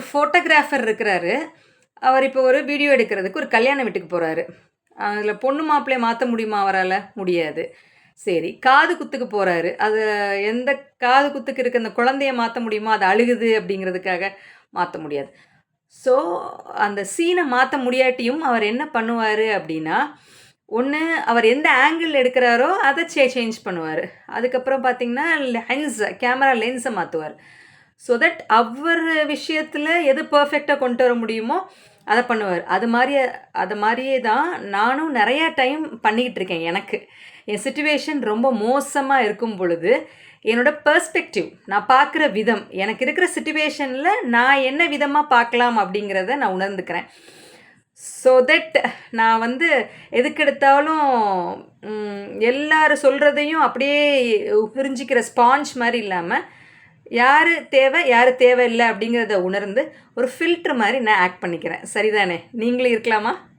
Photographer இருக்கிறாரு. அவர் இப்போ ஒரு வீடியோ எடுக்கிறதுக்கு ஒரு கல்யாண வீட்டுக்கு போறாரு. அதில பொண்ணு மாப்பிள்ளைய மாத்த முடியுமா அவரால? முடியாது. சரி. காது குத்துக்கு போறாரு. அது எந்த காது குத்துக்கு இருக்க அந்த குழந்தைய மாத்த முடியுமா? அது அழுகுது அப்படிங்கிறதுக்காக மாத்த முடியாது. ஸோ, அந்த சீன மாத்த முடியாட்டியும் அவர் என்ன பண்ணுவாரு அப்படின்னா, ஒண்ணு அவர் எந்த ஆங்கிள் எடுக்கிறாரோ அத சேஞ்ச் பண்ணுவாரு. அதுக்கப்புறம் பார்த்தீங்கன்னா, கேமரா லென்ஸ மாத்துவாரு. ஸோ தட் அவர் விஷயத்துல எது பெர்ஃபெக்ட்டா கொண்டு வர முடியுமோ, அத பண்ணுவாரு. அது மாரியே தான் நானும் நெறைய டைம் பண்ணிக்கிட்டு இருக்கேன் எனக்கு. என் சிட்யூவேஷன் ரொம்ப மோசமா இருக்கும் பொழுது, என்னோட பெர்ஸ்பெக்டிவ் நான் பார்க்குற விதம், எனக்கு இருக்கிற சிட்யூவேஷன்ல நான் என்ன விதமா பார்க்கலாம் அப்படிங்கிறத நான் உணர்ந்துக்கிறேன். ஸோ தட் நான் வந்து எதுக்கெடுத்தாலும் எல்லாரும் சொல்றதையும் அப்படியே புரிஞ்சுக்கிற ஸ்பாஞ்ச் மாரி இல்லாம, யாரு தேவை, யாரு தேவையில்ல அப்படிங்கிறத உணர்ந்து, ஒரு ஃபில்டர் மாரி நான் ஆக்ட் பண்ணிக்கிறேன். சரிதானே? நீங்களும் இருக்கலாமா?